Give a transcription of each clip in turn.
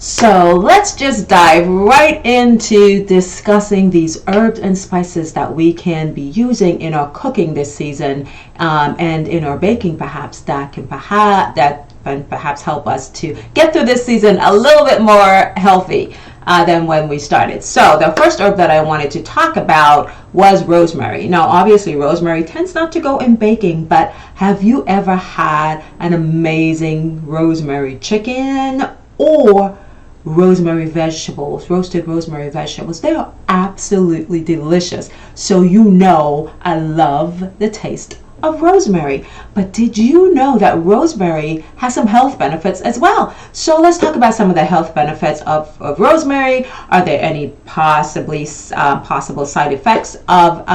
So let's just dive right into discussing these herbs and spices that we can be using in our cooking this season, and in our baking perhaps that can perhaps help us to get through this season a little bit more healthy than when we started. So the first herb that I wanted to talk about was rosemary. Now obviously rosemary tends not to go in baking, but have you ever had an amazing rosemary chicken or rosemary vegetables, roasted rosemary vegetables? They are absolutely delicious. So you know I love the taste of rosemary. But did you know that rosemary has some health benefits as well? So let's talk about some of the health benefits of rosemary. Are there any possible side effects of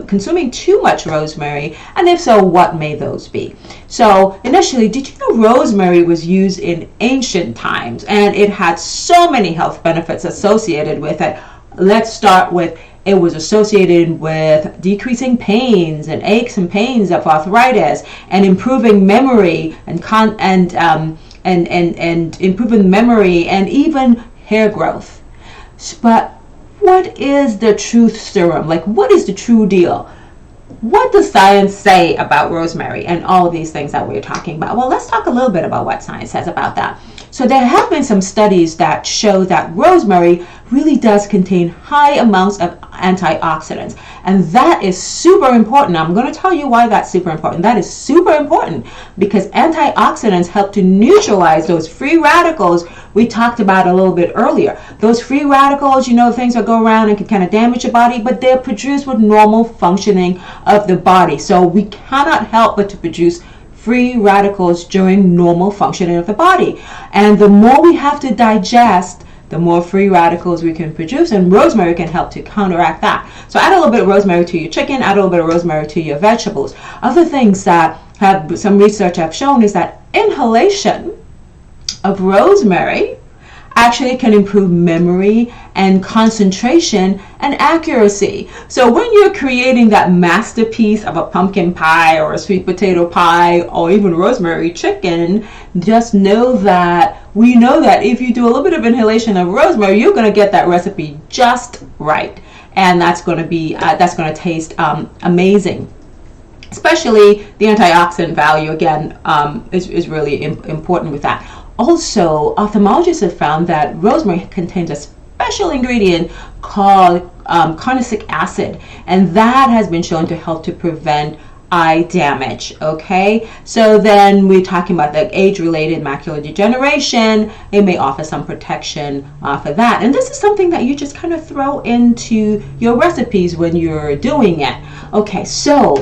consuming too much rosemary? And if so, what may those be? So initially, did you know rosemary was used in ancient times and it had so many health benefits associated with it? Let's start with it was associated with decreasing pains and aches and pains of arthritis, and improving memory and improving memory and even hair growth. But what is the truth serum? Like, what is the true deal? What does science say about rosemary and all of these things that we're talking about? Well, let's talk a little bit about what science says about that. So there have been some studies that show that rosemary really does contain high amounts of antioxidants. And that is super important. I'm going to tell you why that's super important. That is super important because antioxidants help to neutralize those free radicals we talked about a little bit earlier. Those free radicals, things that go around and can kind of damage your body, but they're produced with normal functioning of the body. So we cannot help but to produce free radicals during normal functioning of the body. And the more we have to digest, the more free radicals we can produce, and rosemary can help to counteract that. So add a little bit of rosemary to your chicken, add a little bit of rosemary to your vegetables. Other things that have some research have shown is that inhalation of rosemary actually can improve memory and concentration and accuracy. So when you're creating that masterpiece of a pumpkin pie or a sweet potato pie or even rosemary chicken, just know that we know that if you do a little bit of inhalation of rosemary, you're going to get that recipe just right, and that's going to taste amazing. Especially the antioxidant value again is really important with that. Also, ophthalmologists have found that rosemary contains a special ingredient called carnosic acid, and that has been shown to help to prevent eye damage. Okay, so then we're talking about the age-related macular degeneration. It may offer some protection for that, and this is something that you just kind of throw into your recipes when you're doing it. Okay, so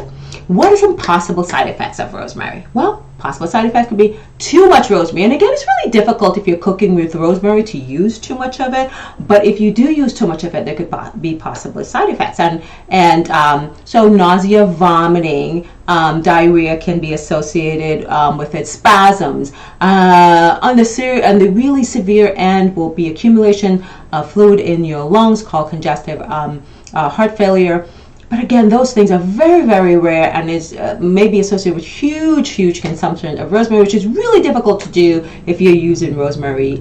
what are some possible side effects of rosemary? Well, possible side effects could be too much rosemary. And again, it's really difficult if you're cooking with rosemary to use too much of it. But if you do use too much of it, there could be possible side effects. So nausea, vomiting, diarrhea can be associated with it, spasms. On the really severe end will be accumulation of fluid in your lungs called congestive heart failure. But again, those things are very, very rare and is maybe associated with huge consumption of rosemary, which is really difficult to do if you're using rosemary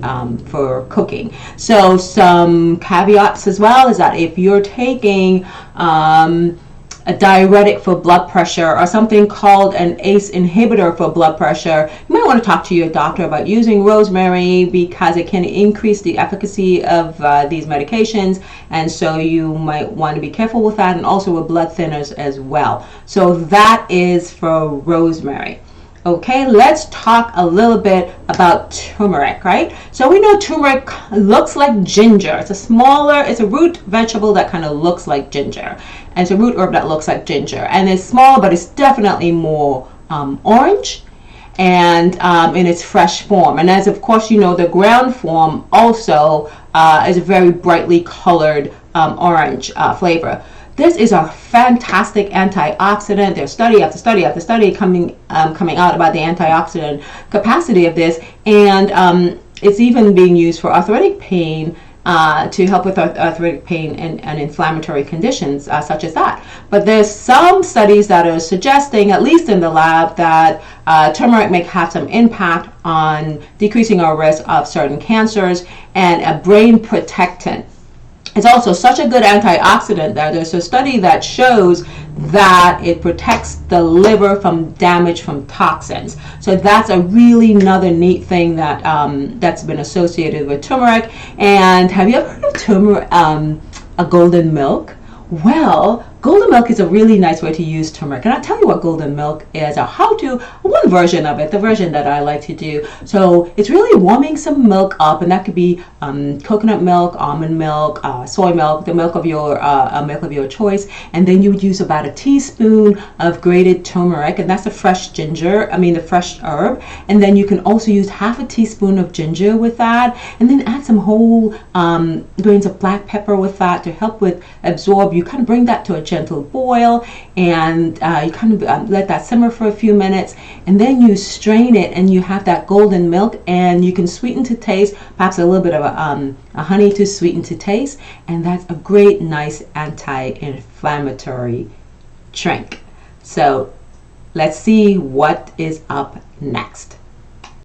for cooking. So some caveats as well is that if you're taking a diuretic for blood pressure or something called an ACE inhibitor for blood pressure, you might want to talk to your doctor about using rosemary because it can increase the efficacy of these medications, and so you might want to be careful with that, and also with blood thinners as well. So that is for rosemary. Okay, let's talk a little bit about turmeric, right? So we know turmeric looks like ginger. It's a root vegetable that kind of looks like ginger. And it's a root herb that looks like ginger. And it's small, but it's definitely more orange and in its fresh form. And as of course you know, the ground form also is a very brightly colored orange flavor. This is a fantastic antioxidant. There's study after study after study coming out about the antioxidant capacity of this, and it's even being used for arthritic pain to help with arthritic pain and inflammatory conditions such as that. But there's some studies that are suggesting, at least in the lab, that turmeric may have some impact on decreasing our risk of certain cancers and a brain protectant. It's also such a good antioxidant that there's a study that shows that it protects the liver from damage from toxins. So that's a really another neat thing that that's been associated with turmeric. And have you ever heard of turmeric, a golden milk? Well, golden milk is a really nice way to use turmeric. And I'll tell you what golden milk is, or how to, one version of it, the version that I like to do. So it's really warming some milk up, and that could be coconut milk, almond milk, soy milk, the milk of your choice. And then you would use about a teaspoon of grated turmeric, and that's the fresh the fresh herb. And then you can also use half a teaspoon of ginger with that, and then add some whole grains of black pepper with that to help with absorb. You kind of bring that to a gentle boil, and you kind of let that simmer for a few minutes, and then you strain it, and you have that golden milk, and you can sweeten to taste, perhaps a little bit of a honey to sweeten to taste, and that's a great, nice anti-inflammatory drink. So let's see what is up next.